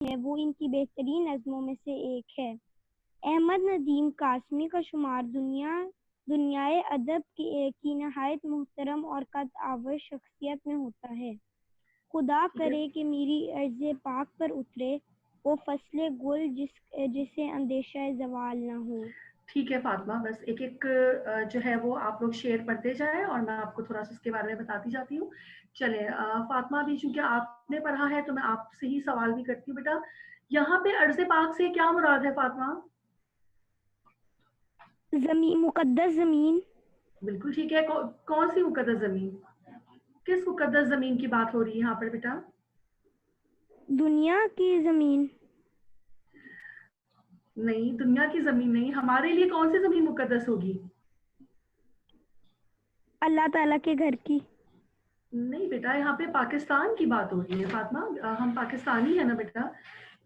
है वो इनकी बेहतरीन नज़मों में से एक है। अहमद नदीम कासमी का शुमार दुनियाए अदब की नहायत मुहतरम और कद आवर शख्सियत में होता है। खुदा ठीक है। करे कि मेरी अर्ज़ पाक पर उतरे वो फसले गुल जिसे अंदेशा ज़वाल ना हो। ठीक है फातिमा, बस एक एक जो है वो आप लोग शेयर पढ़ते जाएं और मैं आपको थोड़ा सा उसके बारे में बताती जाती हूँ। चले फातिमा, भी चूंकि आपने पढ़ा है तो मैं आपसे ही सवाल भी करती हूँ बेटा। यहाँ पे अर्ज़ पाक से क्या मुराद है फातिमा? ज़मीन, मुक़द्दस ज़मीन। बिल्कुल ठीक है। कौन सी मुकद्दस जमीन? किस मुकद्दस जमीन की बात हो रही है यहाँ पर बेटा? दुनिया की ज़मीन। नहीं, दुनिया की जमीन नहीं। हमारे लिए कौन सी जमीन मुकद्दस होगी? अल्लाह ताला के घर की। नहीं बेटा, यहाँ पे पाकिस्तान की बात हो रही है फातिमा। हम पाकिस्तानी है ना बेटा,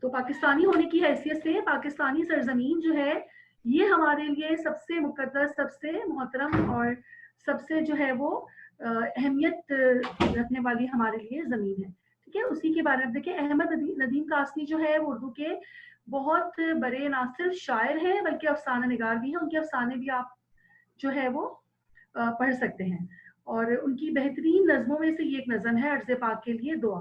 तो पाकिस्तानी होने की हैसियत से पाकिस्तानी सरजमीन जो है ये हमारे लिए सबसे मुकद्दस, सबसे मोहतरम और सबसे जो है वो अहमियत रखने वाली हमारे लिए ज़मीन है। ठीक है, उसी के बारे में देखिए। अहमद नदीम कासमी जो है वो उर्दू के बहुत बड़े ना सिर्फ शायर हैं बल्कि अफसाना निगार भी हैं। उनके अफसाने भी आप जो है वो पढ़ सकते हैं। और उनकी बेहतरीन नज़मों में से ये एक नज़म है अर्ज़ पाक के लिए दुआ।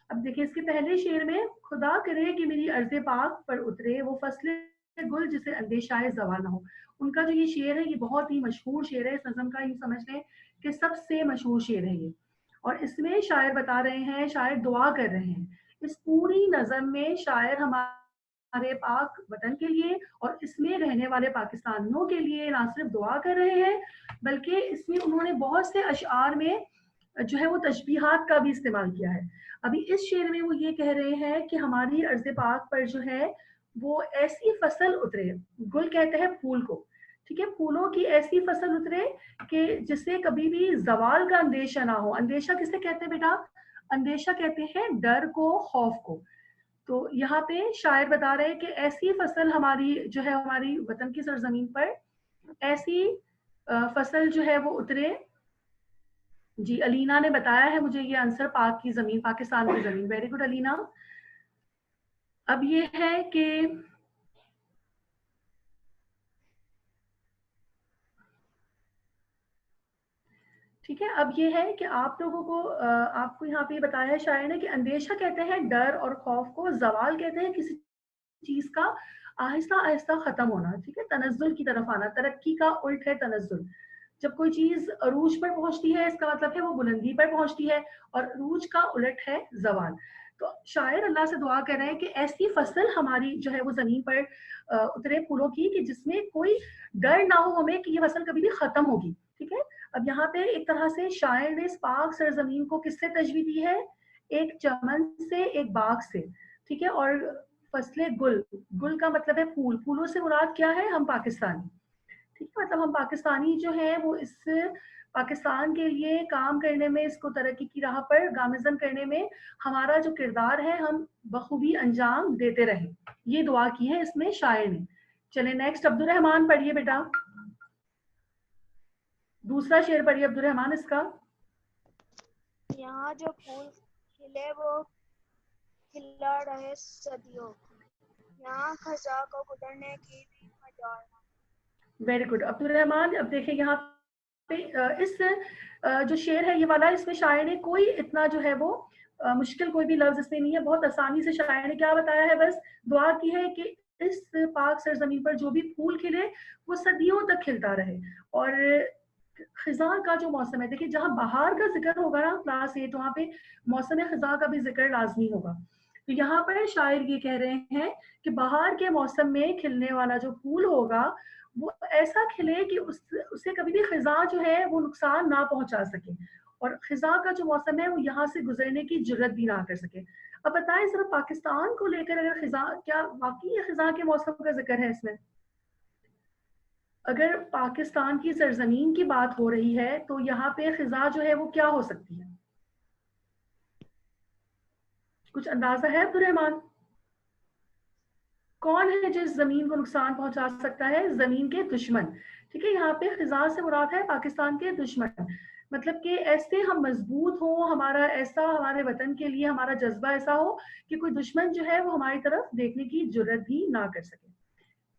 अब देखिए इसके पहले शेर में, खुदा करे कि मेरी अर्ज़ पाक पर उतरे वो फसले गुल जिसे अंदेशाए ज़वाल ना हो। उनका जो ये शेर है ये बहुत ही मशहूर शेर है। इस नज़म का यूँ समझ लें कि सबसे मशहूर शेर है ये। और इसमें शायर बता रहे हैं, शायर दुआ कर रहे हैं। इस पूरी नज़म में शायर हमारे पाक वतन के लिए और इसमें रहने वाले पाकिस्तानियों के लिए ना सिर्फ दुआ कर रहे हैं बल्कि इसमें उन्होंने बहुत से अशआर में जो है वो तशबीहात का भी इस्तेमाल किया है। अभी इस शेर में वो ये कह रहे हैं कि हमारी अर्ज़ पाक पर जो है वो ऐसी फसल उतरे, गुल कहते हैं फूल को, ठीक है, फूलों की ऐसी फसल उतरे कि जिससे कभी भी जवाल का अंदेशा ना हो। अंदेशा किसे कहते हैं बेटा? अंदेशा कहते हैं डर को, खौफ को। तो यहाँ पे शायर बता रहे हैं कि ऐसी फसल हमारी जो है हमारी वतन की सरजमीन पर ऐसी फसल जो है वो उतरे। जी, अलीना ने बताया है मुझे ये आंसर, पाक की जमीन, पाकिस्तान की जमीन। Very good Alina. अब ये है कि ठीक है, अब ये है कि आप लोगों को आपको यहाँ पे बताया है शायर ने कि अंदेशा कहते हैं डर और खौफ को, जवाल कहते हैं किसी चीज का आहिस्ता आहिस्ता खत्म होना। ठीक है, तनज्जुल की तरफ आना, तरक्की का उल्ट है तनज्जुल। जब कोई चीज अरूज पर पहुंचती है इसका मतलब है वो बुलंदी पर पहुंचती है, और अरूज का उलट है जवाल। तो शायर अल्लाह से दुआ कर रहे हैं कि ऐसी फसल हमारी जो है वो जमीन पर उतरे फूलों की कि जिसमें कोई डर ना हो हमें कि ये फसल कभी भी खत्म होगी। ठीक है, अब यहाँ पे एक तरह से शायर ने इस पाक सरजमीन को किससे तशबीह दी है? एक चमन से, एक बाग से। ठीक है, और फसले गुल, गुल का मतलब है फूल, फूलों से मुराद क्या है? हम पाकिस्तानी। ठीक है, मतलब हम पाकिस्तानी जो है वो इस पाकिस्तान के लिए काम करने में, इसको तरक्की की राह पर गामजन करने में हमारा जो किरदार है हम बखूबी अंजाम देते रहे। ये दुआ की है इसमें शायर ने। चले नेक्स्ट, अब्दुल रहमान पढ़िए बेटा, दूसरा शेर पढ़िए अब्दुल रहमान इसका। यहाँ जो फूल खिले वो खिला रहे सदियों, यहाँ खजा को गुजरने की भी मजाल ना। Very good Abdul Rahman. अब देखिए यहाँ पे इस जो शेर है ये वाला, इसमें शायर ने कोई इतना जो है वो मुश्किल कोई भी लफ्ज इसमें नहीं है। बहुत आसानी से शायर ने क्या बताया है, बस दुआ की है कि इस पाक सरजमीन पर जो भी फूल खिले वो सदियों तक खिलता रहे। और खिजा का जो मौसम है, देखिए जहाँ बहार का जिक्र होगा ना क्लास 8, वहाँ पे मौसम खिजा का भी जिक्र लाजमी होगा। तो यहाँ पर शायर ये कह रहे हैं कि बहार के मौसम में खिलने वाला जो फूल होगा वो ऐसा खिले कि उसे कभी भी खिजा जो है वो नुकसान ना पहुंचा सके, और खिजा का जो मौसम है वो यहाँ से गुजरने की जुर्रत भी ना कर सके। अब बताएं जरा, पाकिस्तान को लेकर अगर खिजा, क्या वाकई खिजा के मौसम का जिक्र है इसमें? अगर पाकिस्तान की सरजमीन की बात हो रही है तो यहाँ पे खिजा जो है वो क्या हो सकती है? कुछ अंदाजा है अब्दुल रहमान? कौन है जिस जमीन को नुकसान पहुंचा सकता है? जमीन के दुश्मन। ठीक है, यहाँ पे खिजा से मुराद है पाकिस्तान के दुश्मन। मतलब कि ऐसे हम मजबूत हो, हमारा ऐसा हमारे वतन के लिए हमारा जज्बा ऐसा हो कि कोई दुश्मन जो है वो हमारी तरफ देखने की जुर्रत भी ना कर सके।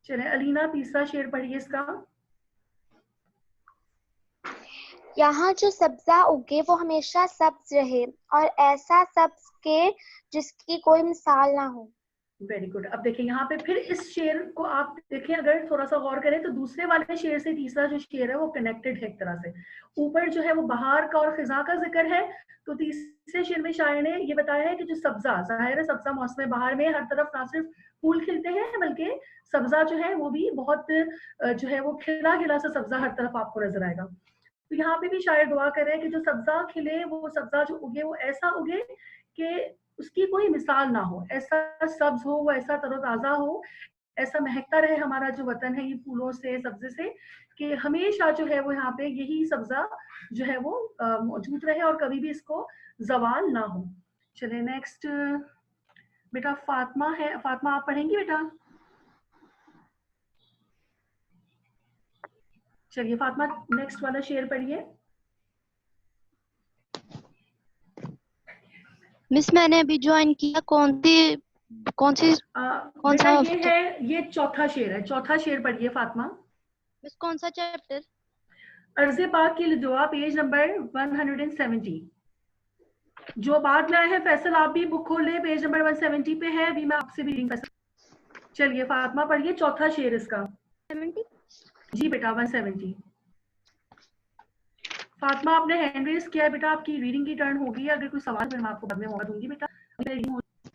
चले अलीना तीसरा शेर पढ़िए इसका। यहाँ जो सब्जा उगे वो हमेशा सब्ज रहे और ऐसा सब्ज के जिसकी कोई मिसाल ना हो। Very good. अब देखिए यहाँ पे फिर इस शेर को आप देखें, अगर थोड़ा सा गौर करें तो दूसरे वाले शेर से तीसरा जो शेर है वो कनेक्टेड है एक तरह से। ऊपर जो है वो बहार का और खिजा का जिक्र है, तो तीसरे शेर में शायर ने ये बताया है कि जो सब्जा, जाहिर है सब्जा मौसम बहार में हर तरफ ना सिर्फ फूल खिलते हैं बल्कि सब्जा जो है वो भी बहुत जो है वो खिला खिला सा सब्जा हर तरफ आपको नजर आएगा। तो यहाँ पे भी शायर दुआ कर रहे हैं कि जो सब्जा खिले, वो सब्जा जो उगे वो ऐसा उगे कि उसकी कोई मिसाल ना हो, ऐसा सब्ज हो, वो ऐसा तरोताजा हो, ऐसा महकता रहे हमारा जो वतन है ये फूलों से, सब्जे से, कि हमेशा जो है वो यहाँ पे यही सब्जा जो है वो मौजूद रहे और कभी भी इसको जवाल ना हो। चले नेक्स्ट बेटा फातिमा है, फातिमा आप पढ़ेंगी बेटा? चलिए फातिमा नेक्स्ट वाला शेर पढ़िए। मिस मैंने अभी ज्वाइन किया, कौन सी कौन बेटा सा ये है, ये चौथा शेर है, चौथा शेर पढ़िए फातिमा। मिस कौन सा चैप्टर? अर्ज़े पाक की दुआ, पेज नंबर 170। जो बाद में आए हैं फैसल आप भी बुक खोल ले, पेज नंबर 170 पे है, अभी मैं आपसे भी रीडिंग कर। चलिए फातिमा पढ़िए चौथा शेर इसका। 70। जी बेटा 170। फातिमा आपने हैंड रेज किया है बेटा, आपकी रीडिंग की टर्न होगी, अगर कोई सवाल फिर मैं आपको बाद में मौका दूंगी बेटा।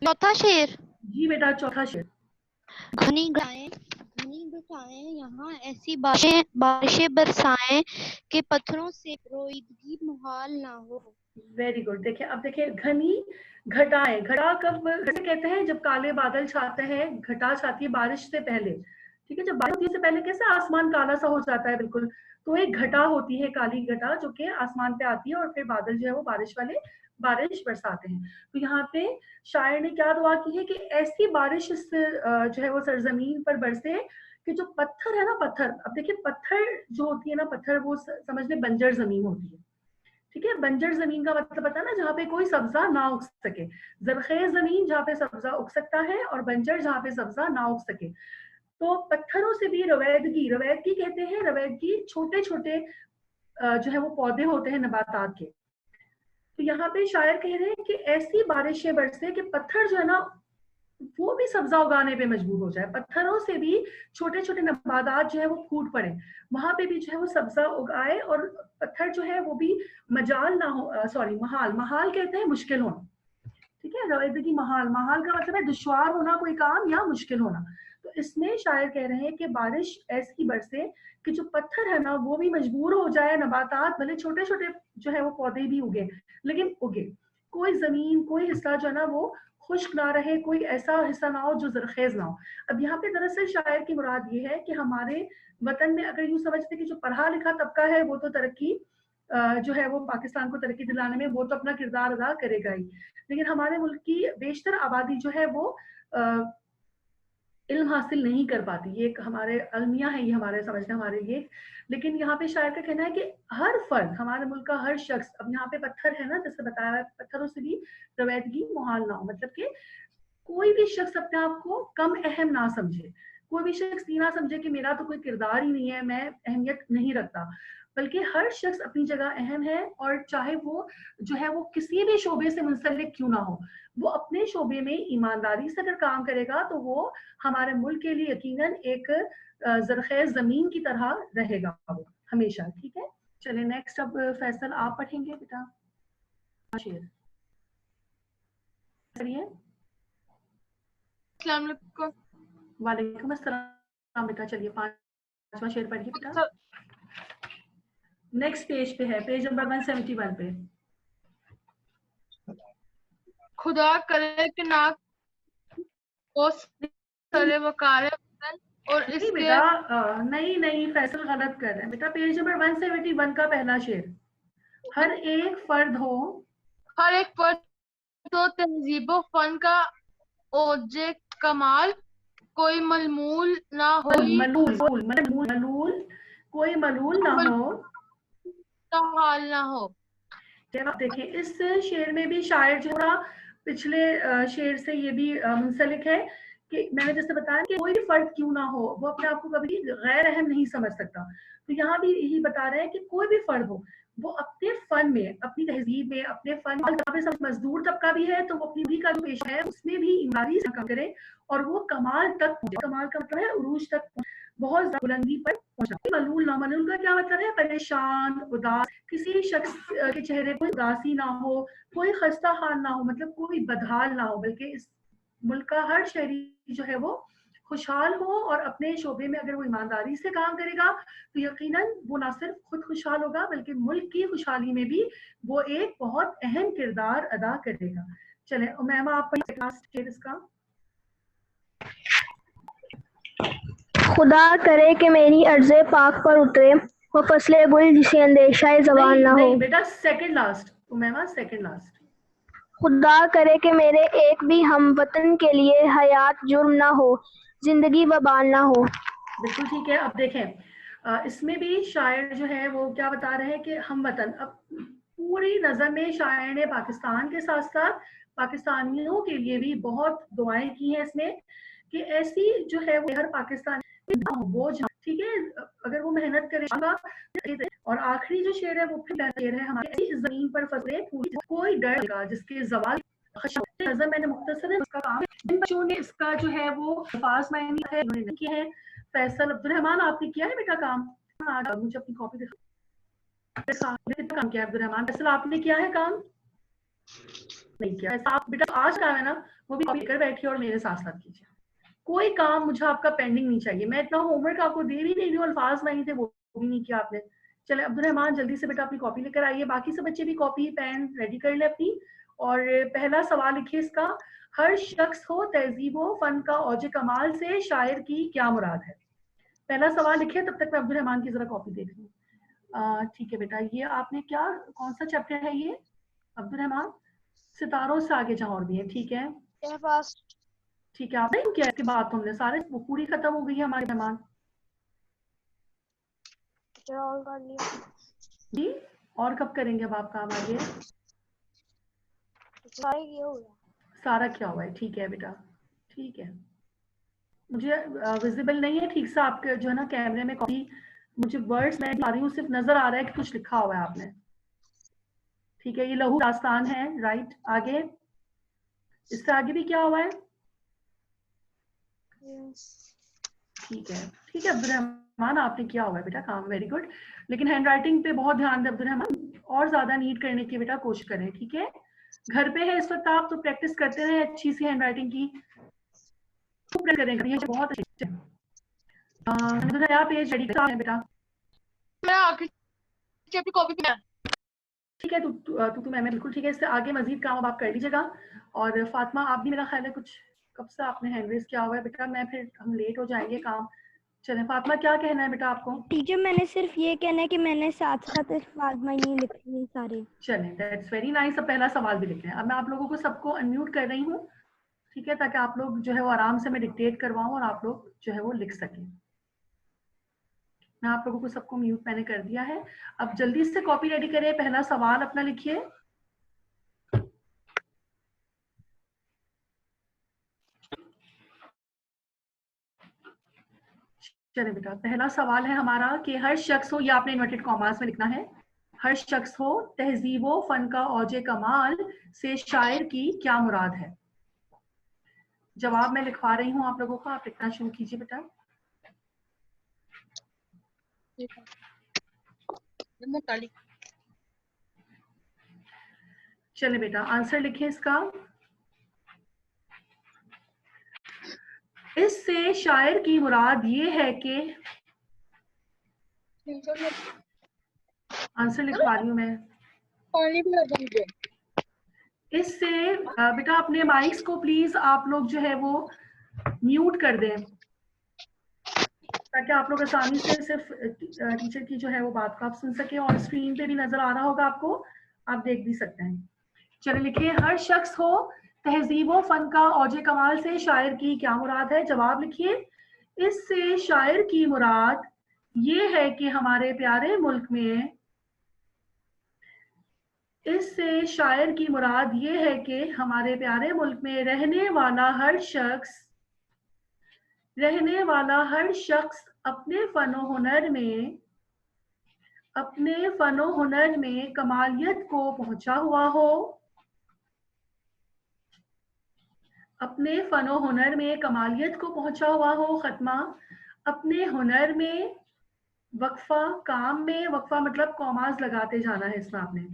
चौथा शेर। जी बेटा चौथा शेर। घनी बरसाएं यहाँ ऐसी बारिशें बरसाएं कि पत्थरों से रोईदगी मुहाल ना हो। Very good. देखिए अब देखिए, घनी घटाएं, घटा कब कैसे कहते हैं? जब काले बादल छाते हैं, घटा छाती है बारिश से पहले, ठीक है, जब बारिश होती है से पहले कैसे आसमान काला सा हो जाता है बिल्कुल, तो एक घटा होती है, काली घटा जो कि आसमान पे आती है और फिर बादल जो है वो बारिश वाले बारिश बरसाते हैं। तो यहाँ पे शायर ने क्या दुआ की है कि ऐसी बारिश इस जो है वो सरजमीन पर बरसे कि जो पत्थर है ना, पत्थर, अब देखिए पत्थर जो होती है ना, पत्थर वो समझ ले बंजर जमीन होती है, ठीक है। बंजर जमीन का मतलब पता है ना, जहाँ पे कोई सब्जा ना उग सके। जरखेज जमीन जहाँ पे सब्जा उग सकता है और बंजर जहाँ पे सब्जा ना उग सके। तो पत्थरों से भी रवैदगी, रवैदगी कहते हैं, रवैदगी छोटे छोटे जो है वो पौधे होते हैं नबातात के। तो यहाँ पे शायर कह रहे हैं कि ऐसी बारिशें बरसे कि पत्थर जो है ना वो भी सब्जा उगाने पे मजबूर हो जाए, पत्थरों से भी छोटे छोटे नबातात जो है वो फूट पड़े, वहां पे भी जो है वो सब्जा उगाए और पत्थर जो है वो भी मजाल ना हो, सॉरी महाल, महाल कहते हैं मुश्किल होना, ठीक है। रवैदगी महाल, महाल का मतलब है दुश्वार होना कोई काम या मुश्किल होना। तो इसमें शायर कह रहे हैं कि बारिश ऐसी बरसे कि जो पत्थर है ना वो भी मजबूर हो जाए, नबातात भले छोटे छोटे जो है वो पौधे भी उगे लेकिन उगे, कोई जमीन कोई हिस्सा जो है ना वो खुश्क ना रहे, कोई ऐसा हिस्सा ना हो जो जरखेज ना हो। अब यहाँ पे दरअसल शायर की मुराद ये है कि हमारे वतन में अगर यूं समझते कि जो पढ़ा लिखा तबका है वो तो तरक्की जो है वो पाकिस्तान को तरक्की दिलाने में वो तो अपना किरदार अदा करेगा ही, लेकिन हमारे मुल्क की बेशतर आबादी जो है वो इल्म हासिल नहीं कर पाती, ये एक हमारे अलमिया है, ये हमारे समझना हमारे लिए। लेकिन यहाँ पे शायर का कहना है कि हर फर्द, हमारे मुल्क का हर शख्स, अब यहाँ पे पत्थर है ना जैसे बताया है, पत्थरों से भी रवैदगी मुहाल ना हो, मतलब कि कोई भी शख्स अपने आप को कम अहम ना समझे, कोई भी शख्स ये ना समझे कि मेरा तो कोई किरदार ही नहीं है, मैं अहमियत नहीं रखता, बल्कि हर शख्स अपनी जगह अहम है, और चाहे वो जो है वो किसी भी शोबे से मुंसलिक क्यों ना हो, वो अपने शोबे में ईमानदारी से अगर काम करेगा तो वो हमारे मुल्क के लिए यकीनन एक जरखेज जमीन की तरह रहेगा वो हमेशा, ठीक है। चले नेक्स्ट, अब फैसल आप पढ़ेंगे बेटा शेर, करिए। वालेकुम अस्सलाम बेटा, चलिए पांचवा शेर पढ़िए बेटा। नेक्स्ट पेज पे है, पेज नंबर 171 पे। खुदा करे कि ना को सरे वकारे और नहीं इसके बेटा नहीं फैसल गलत कर रहे हैं बेटा, पेज नंबर 171 का पहला शेर, हर एक फर्द हो, हर एक पर तो तहजीबो फन का ओजे कमाल, कोई मलमूल ना हो, मलूल कोई मलूल ना हो, का हाल ना हो। आप देखिए इस शेर में भी शायर जो थोड़ा पिछले शेर से ये भी मुंसलिक है कि मैंने जैसे बताया कि कोई भी फर्द क्यों ना हो वो अपने आप को कभी गैर अहम नहीं समझ सकता। तो यहाँ भी यही बता रहे हैं कि कोई भी फर्द हो वो अपने फन में, अपनी तहजीब में, अपने फन में मजदूर तबका भी है तो वो अपनी भी का जो पेशा है उसमें भी ईमानदारी से काम करे और वो कमाल तक पहुंचे। कमाल का मतलब है उरूज तक, बहुत ज्यादा बुलंदी पर पहुंचा। मलूल ना, मलूल का क्या मतलब है? परेशान, उदास, किसी शख्स के चेहरे पर उदासी ना हो, कोई खस्ता हाल ना हो, मतलब कोई बदहाल ना हो, बल्कि इस मुल्क का हर शहरी जो है वो खुशहाल हो और अपने शोबे में अगर वो ईमानदारी से काम करेगा तो यकीनन वो ना सिर्फ खुद खुशहाल होगा बल्कि मुल्क की खुशहाली में भी वो एक बहुत अहम किरदार अदा करेगा। चले मैम आप लास्ट शेर इसका। खुदा करे कि मेरी अर्ज़े पाक पर उतरे वो फसले गुल जिसे अंदेशा ज़बान ना हो। नहीं बेटा second last, ma'am second last. खुदा करे कि मेरे एक भी हमवतन के लिए हयात जुर्म ना हो, जिंदगी वबाल ना हो। बिल्कुल ठीक है। अब देखें इसमें भी शायर जो है वो क्या बता रहे हैं कि हमवतन, अब पूरी नज़र में शायर ने पाकिस्तान के साथ साथ पाकिस्तानियों के लिए भी बहुत दुआएं की हैं इसमें कि ऐसी जो है वो हर पाकिस्तान बोझ, ठीक है, अगर वो मेहनत करेगा। और आखिरी जो शेर है वो फिर शेर है हमारे, इस जमीन पर फसले कोई डर का जिसके जवाल नजर मैंने मुख्तसर है उसका काम। जिन बच्चों ने इसका जो है वो अल्फाज मायने है उन्होंने किया है। फैसल अब्दुल रहमान आपने किया है बेटा काम? मुझे अपनी कॉपी दिखा, कितना काम किया है अब्दुल रहमान? फैसल आपने किया है काम? नहीं किया। ऐसा आप बेटा आज काम है ना वो भी कॉपी कर बैठिए और मेरे साथ साथ कीजिए। कोई काम मुझे आपका पेंडिंग नहीं चाहिए। मैं इतना होमवर्क आपको दे भी नहीं रही हूँ, अल्फाज नहीं थे वो भी नहीं किया आपने। चले अब्दुल रहमान जल्दी से बेटा अपनी कॉपी लेकर आइए, बाकी सब बच्चे भी कॉपी पेन रेडी कर ले अपनी। और पहला सवाल लिखिए इसका, हर शख्स हो तहजीब हो फन का औजे कमाल से शायर की क्या मुराद है? पहला सवाल लिखिए, तब तक मैं अब्दुल रहमान की जरा कॉपी देख लूँ। ठीक है बेटा, ये आपने क्या, कौन सा चैप्टर है ये अब्दुल रहमान? सितारों से आगे जहाँ और भी है, ठीक है ठीक है। आपने क्या इसके बाद तुमने सारे वो पूरी खत्म हो गई है हमारे मेहमान जी। और कब करेंगे अब आप काम आगे? सारा क्या हुआ है? ठीक है बेटा ठीक है। मुझे विजिबल नहीं है ठीक से आपके जो है ना कैमरे में कॉपी, मुझे वर्ड्स मैं आ रही हूँ, सिर्फ नजर आ रहा है कि कुछ लिखा हुआ है आपने। ठीक है, ये लहू दास्तान है, राइट। आगे इससे आगे भी क्या हुआ है? ठीक है ठीक है अब्दुल रहमान आपने किया हुआ है बेटा काम, वेरी गुड। लेकिन हैंड राइटिंग पे बहुत ध्यान दें अब्दुल रहमान, और ज्यादा नीट करने की बेटा कोशिश करें, ठीक है? घर पे है इस वक्त आप तो प्रैक्टिस करते रहे अच्छी सी हैंड राइटिंग की, करेंगे बहुत अच्छी। आप पेज रेडी है बेटा? मैं आखिरी चैप्टर कॉपी में ठीक है तू मैं बिल्कुल ठीक है। इससे आगे मजीद काम अब आप कर लीजिएगा। और फातिमा आप भी मेरा ख्याल है कुछ कब से आपने हैंड रेज किया हुआ है बेटा, मैं फिर हम लेट हो जाएंगे काम। चलें फातिमा क्या कहना है बेटा आपको? टीचर मैंने सिर्फ ये कहना है कि मैंने साथ साथ अल्फाज मायने लिखे हैं सारे। चलें दैट्स वेरी नाइस। अब पहला सवाल भी लिख लें। अब मैं आप लोगों को सबको अनम्यूट कर रही हूँ, ठीक है, ताकि आप लोग जो है वो आराम से मैं डिक्टेट करवाऊँ और आप लोग जो है वो लिख सकें। मैं आप लोगों को सबको म्यूट मैंने कर दिया है। अब जल्दी से कॉपी रेडी करें, पहला सवाल अपना लिखिए। चलिए बेटा, पहला सवाल है हमारा कि हर शख्स हो, या आपने इन्वर्टेड कॉमास में लिखना है, हर शख्स हो तहजीबो फन का औजे कमाल से शायर की क्या मुराद है? जवाब मैं लिखवा रही हूँ आप लोगों को, आप लिखना शुरू कीजिए बेटा। चलिए बेटा आंसर लिखिए इसका। इससे शायर की मुराद ये है कि, आंसर लिखवा रही हूँ मैं। पानी भी लगा दीजिए। इससे बेटा अपने माइक्स को प्लीज आप लोग जो है वो म्यूट कर दें, ताकि आप लोग आसानी से सिर्फ टीचर की जो है वो बात को आप सुन सके और स्क्रीन पे भी नजर आ रहा होगा आपको, आप देख भी सकते हैं। चलिए लिखिए, हर शख्स हो तहजीबो फन का औजे कमाल से शायर की क्या मुराद है? जवाब लिखिए। इससे शायर की मुराद ये है कि हमारे प्यारे मुल्क में इससे शायर की मुराद ये है कि हमारे प्यारे मुल्क में रहने वाला हर शख्स अपने फनो हुनर में कमालियत को पहुंचा हुआ हो, अपने फनो हुनर में कमालियत को पहुंचा हुआ हो। खत्मा, अपने हुनर में, वक्फा काम में, वक्फा मतलब कॉमास लगाते जाना है इसमें आपने,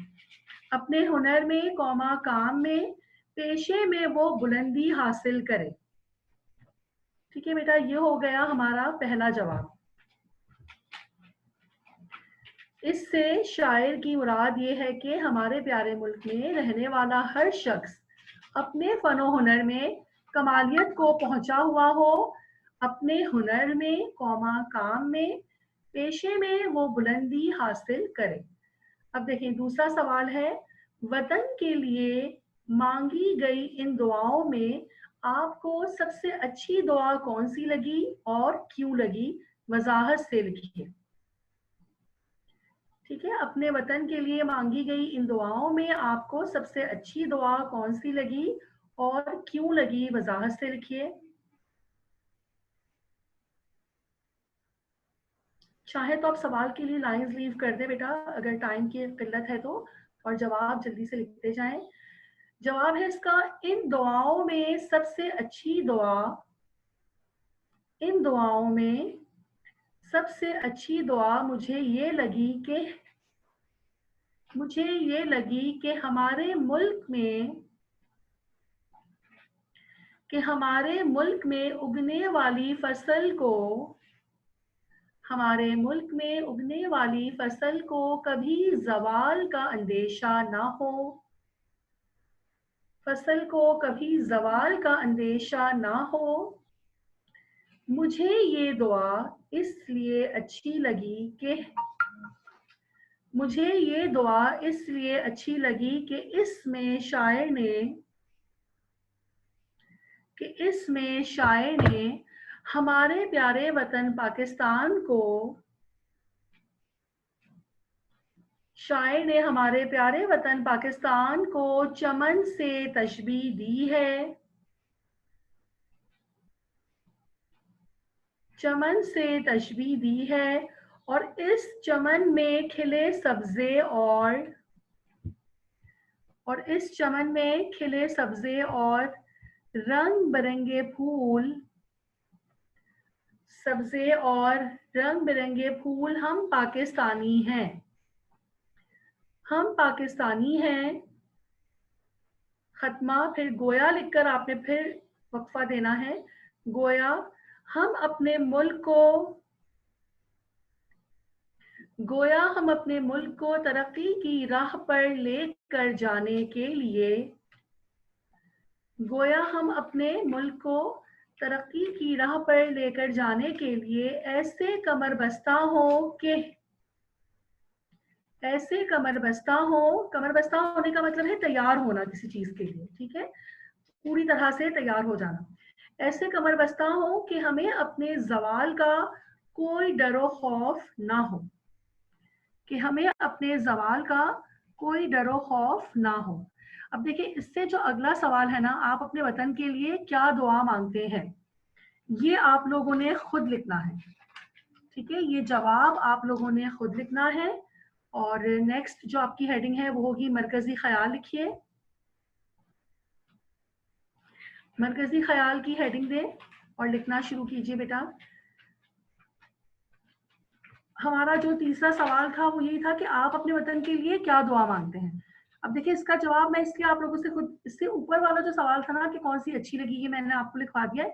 अपने हुनर में कॉमा काम में, पेशे में वो बुलंदी हासिल करे। ठीक है बेटा, ये हो गया हमारा पहला जवाब। इससे शायर की मुराद ये है कि हमारे प्यारे मुल्क में रहने वाला हर शख्स अपने फनो हुनर में कमालियत को पहुंचा हुआ हो, अपने हुनर में कौमा काम में, पेशे में वो बुलंदी हासिल करे। अब देखिए दूसरा सवाल है, वतन के लिए मांगी गई इन दुआओं में आपको सबसे अच्छी दुआ कौन सी लगी और क्यों लगी, वजाहत से लिखिए। ठीक है, अपने वतन के लिए मांगी गई इन दुआओं में आपको सबसे अच्छी दुआ कौन सी लगी और क्यों लगी, वजाहत से लिखिए। चाहे तो आप सवाल के लिए लाइंस लीव कर दे बेटा अगर टाइम की किल्लत है तो, और जवाब जल्दी से लिखते जाएं। जवाब है इसका, इन दुआओं में सबसे अच्छी दुआ, इन दुआओं में सबसे अच्छी दुआ मुझे ये लगी कि हमारे मुल्क में उगने वाली फसल को कभी ज़वाल का अंदेशा ना हो, फसल को कभी ज़वाल का अंदेशा ना हो। मुझे ये दुआ इसलिए अच्छी लगी कि इसमें शायर ने हमारे प्यारे वतन पाकिस्तान को चमन से तशबीह दी है, और इस चमन में खिले सब्जे और रंग बिरंगे फूल हम पाकिस्तानी हैं। खत्मा, फिर गोया लिखकर आपने फिर वक्फा देना है। गोया हम अपने मुल्क को तरक्की की राह पर लेकर जाने के लिए ऐसे कमर बस्ता होने का मतलब है तैयार होना किसी चीज के लिए। ठीक है, पूरी तरह से तैयार हो जाना। ऐसे कमर बस्ता हो कि हमें अपने ज़वाल का कोई डरो खौफ ना हो। अब देखिए इससे जो अगला सवाल है ना, आप अपने वतन के लिए क्या दुआ मांगते हैं, ये आप लोगों ने खुद लिखना है। ठीक है, ये जवाब आप लोगों ने खुद लिखना है। और नेक्स्ट जो आपकी हेडिंग है वो होगी मरकजी ख्याल। लिखिए, मरकजी ख्याल की हेडिंग दें और लिखना शुरू कीजिए बेटा। हमारा जो तीसरा सवाल था वो यही था कि आप अपने वतन के लिए क्या दुआ मांगते हैं। अब देखिए इसका जवाब मैं इसलिए आप लोगों से खुद, इससे ऊपर वाला जो सवाल था ना कि कौन सी अच्छी लगी, ये मैंने आपको लिखवा दिया है।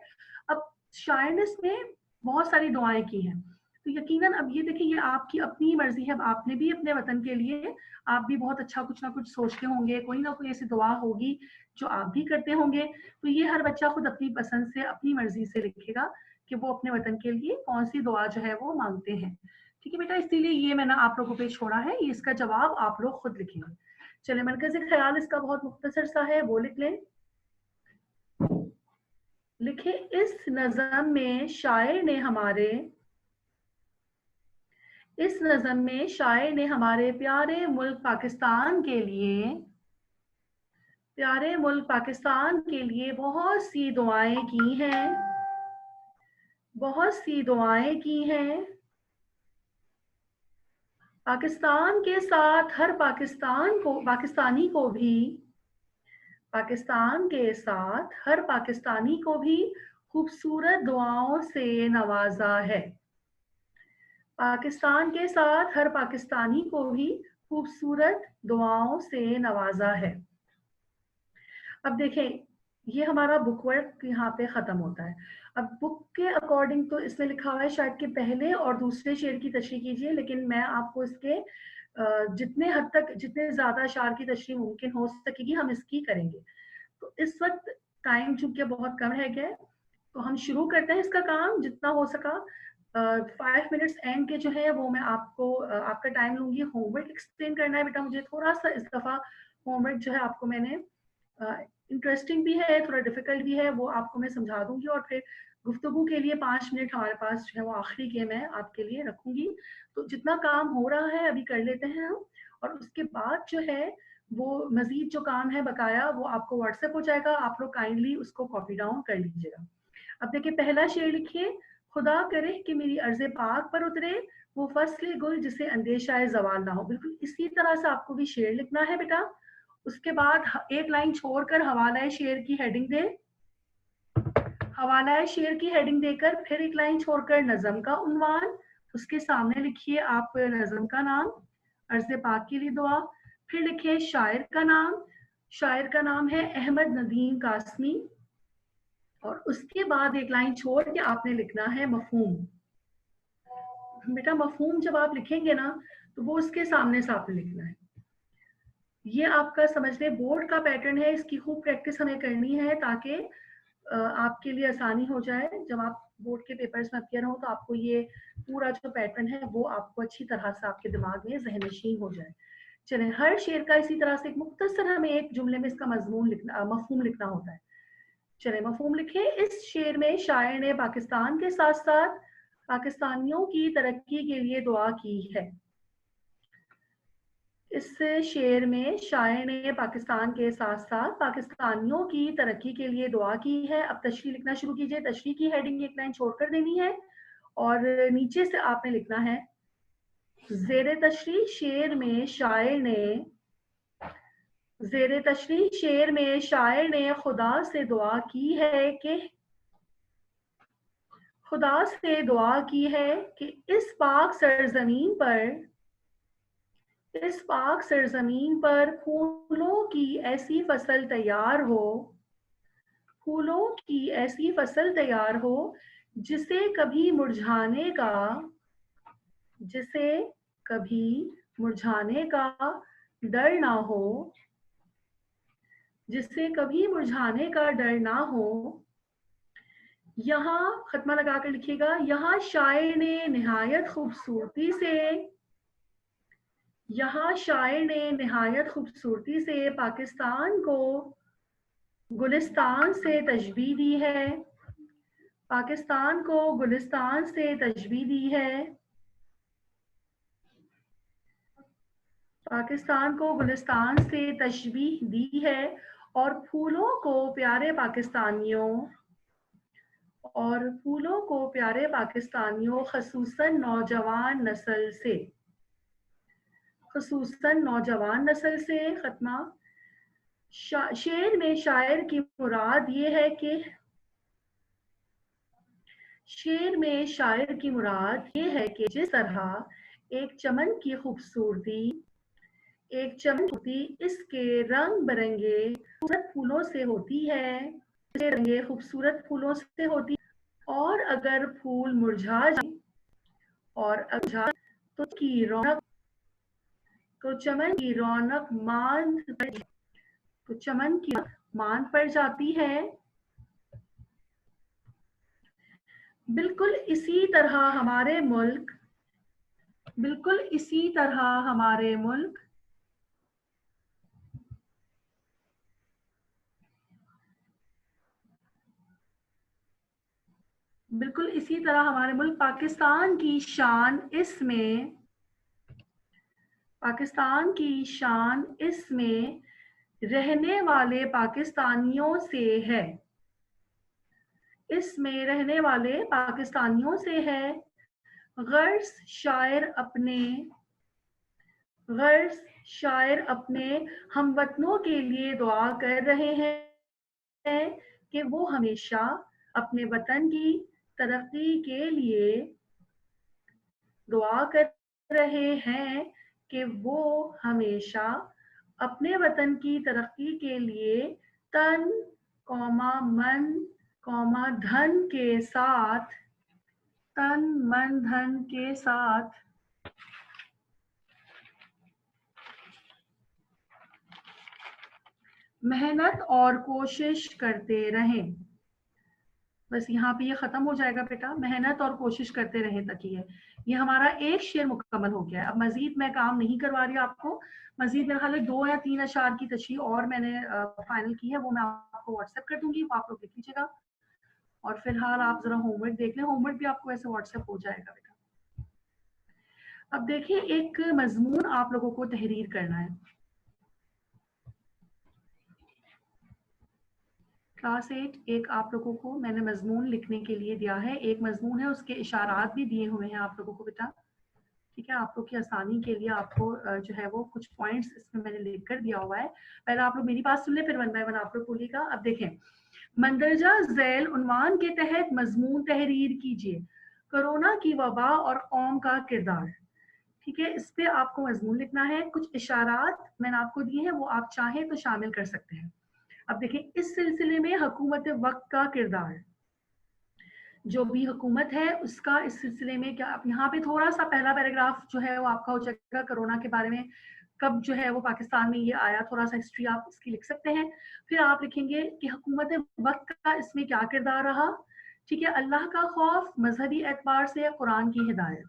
अब शायर ने इसमें बहुत सारी दुआएं की हैं, तो यकीनन अब ये देखिए ये आपकी अपनी मर्जी है। अब आपने भी अपने वतन के लिए आप भी बहुत अच्छा कुछ ना कुछ सोचते होंगे, कोई ना कोई ऐसी दुआ होगी जो आप भी करते होंगे। तो ये हर बच्चा खुद अपनी पसंद से, अपनी मर्जी से लिखेगा कि वो अपने वतन के लिए कौन सी दुआ जो है वो मांगते हैं। ठीक है बेटा, इसीलिए ये मैंने आप लोगों पे छोड़ा है, ये इसका जवाब आप लोग खुद लिखेंगे। चले, मरकज़ी ख्याल इसका बहुत मुख्तसर सा है, वो लिख लें। लिखे, इस नज़म में शायर ने इस नज़म में शायर ने हमारे प्यारे मुल्क पाकिस्तान के लिए बहुत सी दुआएं की हैं, बहुत सी दुआएं की हैं। पाकिस्तान के साथ हर पाकिस्तानी को भी खूबसूरत दुआओं से नवाजा है। पाकिस्तान के साथ हर पाकिस्तानी को भी खूबसूरत दुआओं से नवाजा है। अब देखें, ये हमारा बुक वर्क यहाँ पे ख़त्म होता है। अब बुक के अकॉर्डिंग तो इसमें लिखा हुआ है शायद कि पहले और दूसरे शेर की तशरीह कीजिए, लेकिन मैं आपको इसके जितने ज़्यादा अशार की तशरीह मुमकिन हो सकेगी हम इसकी करेंगे। तो इस वक्त टाइम चूंकि बहुत कम रह गया है, तो हम शुरू करते हैं इसका काम जितना हो सका। 5 मिनट्स एंड के जो है वो मैं आपका टाइम लूंगी। होमवर्क एक्सप्लेन करना है बेटा मुझे थोड़ा सा। इस दफ़ा होमवर्क जो है आपको मैंने इंटरेस्टिंग भी है, थोड़ा डिफिकल्ट भी है, वो आपको मैं समझा दूंगी। और फिर गुफ्तगू के लिए 5 मिनट हमारे पास जो है वो आखिरी के मैं आपके लिए रखूंगी। तो जितना काम हो रहा है अभी कर लेते हैं हम, और उसके बाद जो है वो मजीद जो काम है बकाया वो आपको व्हाट्सएप हो जाएगा। आप लोग काइंडली उसको कॉपी डाउन कर लीजिएगा। अब देखिए, पहला शेर लिखिए। खुदा करे कि मेरी अर्ज़े पाक पर उतरे वो फसले गुल जिसे अंदेशा ज़वाल ना हो। बिल्कुल इसी तरह से आपको भी शेर लिखना है बेटा। उसके बाद एक लाइन छोड़कर हवाला शेर की हेडिंग दे, हवाला शेर की हेडिंग देकर फिर एक लाइन छोड़कर नज़म का उन्वान, उसके सामने लिखिए आप नज़म का नाम, अर्ज़े पाक के लिए दुआ। फिर लिखिए शायर का नाम, शायर का नाम है अहमद नदीम कासमी। और उसके बाद एक लाइन छोड़ के आपने लिखना है मफहूम। बेटा मफहूम जब आप लिखेंगे ना तो वो उसके सामने से आपने लिखना है। ये आपका समझ लें बोर्ड का पैटर्न है, इसकी खूब प्रैक्टिस हमें करनी है ताकि आपके लिए आसानी हो जाए। जब आप बोर्ड के पेपर्स में अपियर हो तो आपको ये पूरा जो पैटर्न है वो आपको अच्छी तरह से आपके दिमाग में ज़हननशीन हो जाए। चलें, हर शेर का इसी तरह से एक मुख्तसर हमें एक जुमले में इसका मफहूम लिखना होता है। चलें, मफहूम लिखे। इस शेर में शायर ने पाकिस्तान के साथ साथ पाकिस्तानियों की तरक्की के लिए दुआ की है। इस शेर में शायर ने पाकिस्तान के साथ साथ पाकिस्तानियों की तरक्की के लिए दुआ की है। अब तशरीह लिखना शुरू कीजिए। तशरीह की हेडिंग एक लाइन छोड़कर देनी है और नीचे से आपने लिखना है ज़ेरे तशरीह शेर में शायर ने खुदा से दुआ की है कि इस पाक सरजमीन पर फूलों की ऐसी फसल तैयार हो जिसे कभी मुरझाने का डर ना हो। यहाँ खत्मा लगाकर लिखिएगा, यहाँ शायर ने निहायत खूबसूरती से पाकिस्तान को गुलिस्तान से तशबीह दी है। और फूलों को प्यारे पाकिस्तानियों खसूसन नौजवान नस्ल से खत्मा। शेर में शायर की मुराद ये है कि जिस तरह एक चमन की खूबसूरती इसके रंग बिरंगे खूबसूरत फूलों से होती है, और अगर फूल मुरझा जाए तो चमन की रौनक मान पड़ जाती है। बिल्कुल इसी तरह हमारे मुल्क पाकिस्तान की शान पाकिस्तान की शान इसमें रहने वाले पाकिस्तानियों से है। इसमें रहने वाले पाकिस्तानियों से है। गर्ज शायर अपने हमवतनों के लिए दुआ कर रहे हैं कि वो हमेशा अपने वतन की तरक्की के लिए दुआ कर रहे हैं कि वो हमेशा अपने वतन की तरक्की के लिए तन, मन, धन के साथ मेहनत और कोशिश करते रहें। बस यहाँ पे ये खत्म हो जाएगा बेटा, मेहनत और कोशिश करते रहें तक ही है। ये हमारा एक शेर मुकम्मल हो गया है। अब मजीद मैं काम नहीं करवा रही आपको, मजीद मेरे ख्याल 2 या 3 अशार की तशरीह और मैंने फाइनल की है, वो मैं आपको व्हाट्सएप कर दूंगी, वो आप लोग लिख लीजिएगा। और फिलहाल आप जरा होमवर्क देख लें, होमवर्क भी आपको ऐसे व्हाट्सएप हो जाएगा बेटा। अब देखिए, एक मजमून आप लोगों को तहरीर करना है। क्लास 8 एक आप लोगों को मैंने मजमून लिखने के लिए दिया है। एक मजमून है, उसके इशारात भी दिए हुए हैं आप लोगों को बेटा, ठीक है। आप लोग की आसानी के लिए आपको जो है वो कुछ पॉइंट्स इसमें मैंने लिख कर दिया हुआ है। पहले आप लोग मेरी बात सुन ले, फिर 1 बाय 1 आप लोग बोलिएगा। अब देखें, मंदरजा झैल उन्वान के तहत मजमून तहरीर कीजिए, कोरोना की वबा और कौम का किरदार। ठीक है, इस पे आपको मजमून लिखना है। कुछ इशारात मैंने आपको दिए हैं, वो आप चाहें तो शामिल कर सकते हैं। अब देखें, इस सिलसिले में हुकूमत वक्त का किरदार, जो भी हुकूमत है उसका इस सिलसिले में क्या। आप यहाँ पे थोड़ा सा पहला पैराग्राफ जो है वो आपका हो जाएगा कोरोना के बारे में, कब जो है वो पाकिस्तान में ये आया, थोड़ा सा हिस्ट्री आप इसकी लिख सकते हैं। फिर आप लिखेंगे कि हुकूमत वक्त का इसमें क्या किरदार रहा। ठीक है, अल्लाह का खौफ, मजहबी एतबार से कुरान की हिदायत।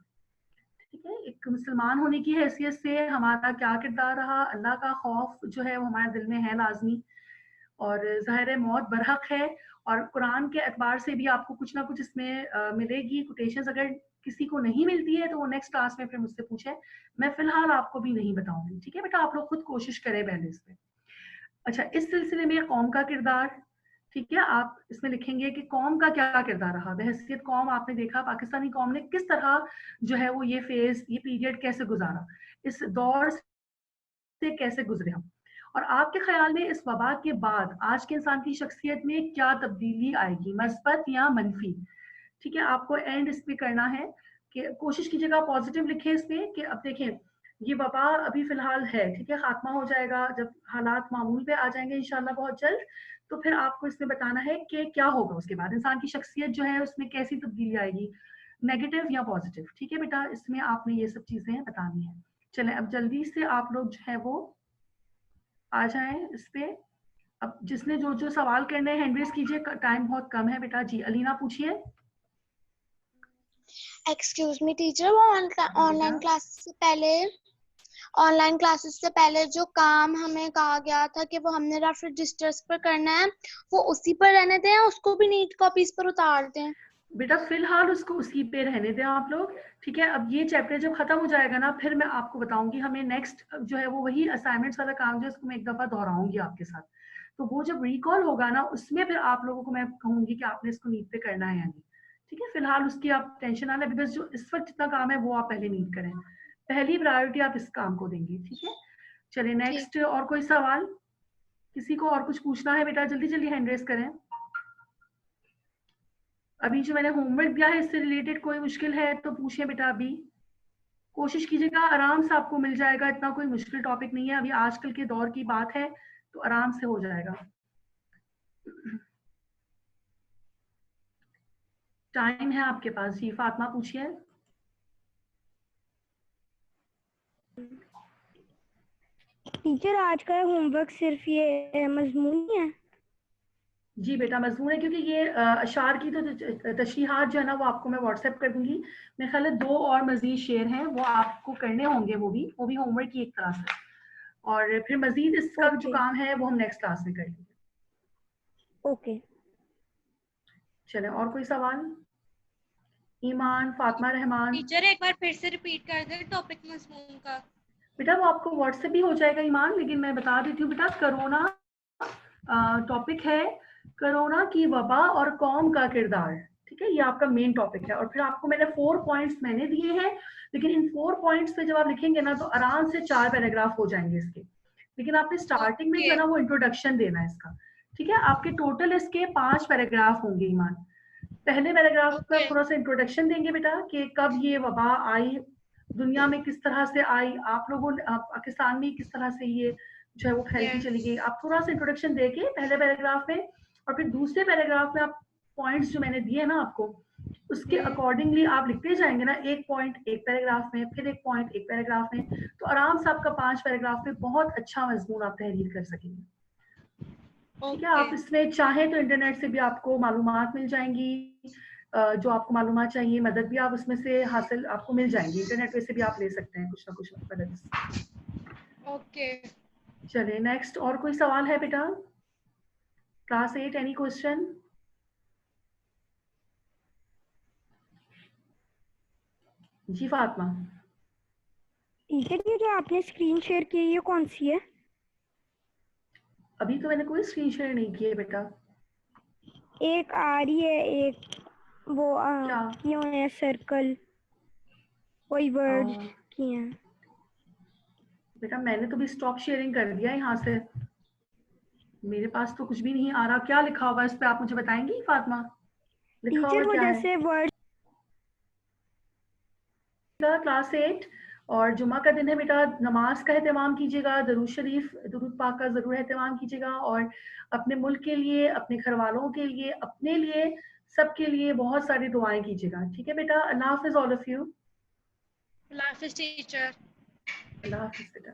ठीक है, एक मुसलमान होने की हैसियत से हमारा क्या किरदार रहा। अल्लाह का खौफ जो है वो हमारे दिल में है लाजमी, और ज़ाहिर मौत बरहक है, और कुरान के एतबार से भी आपको कुछ ना कुछ इसमें मिलेगी कोटेशंस। अगर किसी को नहीं मिलती है तो वो नेक्स्ट क्लास में फिर मुझसे पूछे, मैं फिलहाल आपको भी नहीं बताऊंगी। ठीक है बेटा, आप लोग खुद कोशिश करें पहले इस पे। अच्छा, इस सिलसिले में कौम का किरदार, ठीक है, आप इसमें लिखेंगे कि कौम का क्या किरदार रहा। बहैसियत कौम आपने देखा पाकिस्तानी कौम ने किस तरह जो है वो ये फेज, ये पीरियड कैसे गुजारा, इस दौर से कैसे गुजरे हम, और आपके ख्याल में इस वबा के बाद आज के इंसान की शख्सियत में क्या तब्दीली आएगी, मस्बत या मनफी। ठीक है, आपको एंड इस पे करना है कि कोशिश कीजिएगा पॉजिटिव लिखे इसमें कि अब देखें ये वबा अभी फिलहाल है, ठीक है, खात्मा हो जाएगा जब हालात मामूल पे आ जाएंगे इंशाल्लाह बहुत जल्द। तो फिर आपको इसमें बताना है कि क्या होगा उसके बाद, इंसान की शख्सियत जो है उसमें कैसी तब्दीली आएगी, नेगेटिव या पॉजिटिव। ठीक है बेटा, इसमें आपने ये सब चीजें बतानी है। चले अब जल्दी से आप लोग जो है वो आ जाएं इस पे। अब जिसने जो जो सवाल करने हैं हैंड रेज कीजिए, टाइम बहुत कम है बेटा। जी अलीना पूछिए। एक्सक्यूज मी टीचर, वो ऑनलाइन क्लासेस से पहले जो काम हमें कहा गया था कि वो हमने रफ रजिस्टर्स पर करना है, वो उसी पर रहने दें, उसको भी नीट कॉपीज पर उतार दें? बेटा फिलहाल उसको उसी पे रहने दें आप लोग। ठीक है, अब ये चैप्टर जब खत्म हो जाएगा ना, फिर मैं आपको बताऊंगी, हमें नेक्स्ट जो है वो वही असाइनमेंट्स वाला काम जो है उसको मैं एक दफा दोहराऊंगी आपके साथ। तो वो जब रिकॉल होगा ना, उसमें फिर आप लोगों को मैं कहूंगी कि आपने इसको नीट पे करना है या नहीं। ठीक है, फिलहाल उसकी आप टेंशन ना लें, बिकॉज जो इस वक्त जितना काम है वो आप पहले नीट करें, पहली प्रायोरिटी आप इस काम को देंगी। ठीक है, चलिए नेक्स्ट। और कोई सवाल, किसी को और कुछ पूछना है बेटा, जल्दी जल्दी हैंड रेज करें। अभी जो मैंने होमवर्क दिया है इससे रिलेटेड कोई मुश्किल है तो पूछिए बेटा। अभी कोशिश कीजिएगा, आराम से आपको मिल जाएगा, इतना कोई मुश्किल टॉपिक नहीं है, अभी आजकल के दौर की बात है तो आराम से हो जाएगा। टाइम है आपके पास। जी फातिमा पूछिए। टीचर आज का होमवर्क सिर्फ ये मजमून ही है? जी बेटा मजमून है, क्योंकि ये अशार की तो तशरीहात जो है ना वो आपको मैं व्हाट्सएप कर दूंगी। मेरे ख्याल है 2 और मजीद शेर हैं वो आपको करने होंगे, वो भी होमवर्क की एक तरह से। और फिर मजीद इसका जो काम है वो हम नेक्स्ट क्लास में करेंगे। ओके। चले, और कोई सवाल? ईमान, फातिमा रहमान। टीचर एक बार फिर से रिपीट कर दे टॉपिक मजमून का। बेटा वो आपको व्हाट्सएप भी हो जाएगा ईमान, लेकिन मैं बता देती हूँ बेटा, कोरोना टॉपिक है, कोरोना की वबा और कौम का किरदार, ठीक है, ये आपका मेन टॉपिक है। और फिर आपको मैंने 4 पॉइंट्स मैंने दिए हैं, लेकिन इन 4 पॉइंट्स पे जब आप लिखेंगे ना तो आराम से 4 पैराग्राफ हो जाएंगे इसके, लेकिन आपने स्टार्टिंग में जो है ना वो इंट्रोडक्शन देना है इसका, ठीक है। आपके टोटल इसके 5 पैराग्राफ होंगे ईमान। पहले पैराग्राफ का थोड़ा सा इंट्रोडक्शन देंगे बेटा कि कब ये वबा आई, दुनिया में किस तरह से आई, आप लोगों पाकिस्तान में किस तरह से ये जो है वो फैलती चली गई। आप थोड़ा सा इंट्रोडक्शन देके पहले पैराग्राफ में, और फिर दूसरे पैराग्राफ में आप पॉइंट्स जो मैंने दिए ना आपको उसके अकॉर्डिंगली आप लिखते जाएंगे ना, एक पॉइंट एक पैराग्राफ में, फिर एक पॉइंट एक पैराग्राफ में, तो आराम से आपका 5 पैराग्राफ में बहुत अच्छा मजमून आप तहरीर कर सकेंगे, ठीक है। आप इसमें चाहे तो इंटरनेट से भी आपको मालूमात मिल जाएंगी, जो आपको मालूमात चाहिए, मदद भी आप उसमें से हासिल आपको मिल जाएंगी, इंटरनेट से भी आप ले सकते हैं कुछ ना कुछ मदद। ओके चलिए नेक्स्ट, और कोई सवाल है बेटा? Class 8 any question? जी फातिमा। टीचर ये जो आपने स्क्रीन शेयर की ये कौन सी है? अभी तो मैंने कोई स्क्रीन शेयर नहीं की है बेटा। एक आ रही है, एक वो किए हुए हैं सर्कल, कोई वर्ड्स किए हैं। बेटा मैंने तो भी स्टॉप शेयरिंग कर दिया यहाँ से, मेरे पास तो कुछ भी नहीं आ रहा। क्या लिखा हुआ है इस पे आप मुझे बताएंगी फातिमा? लिखा टीचर हुआ वो क्या है? जैसे वर्ड क्लास 8 और जुमा का दिन है बेटा, नमाज का एहतमाम कीजिएगा, दरूद शरीफ दुरूद पाक का जरूर एहतमाम कीजिएगा, और अपने मुल्क के लिए, अपने घर वालों के लिए, अपने लिए, सबके लिए बहुत सारी दुआएं कीजिएगा, ठीक है बेटा। अल्लाह हाफिज ऑल ऑफ यू। अल्लाह हाफिज टीचर। अल्लाह हाफिज बेटा।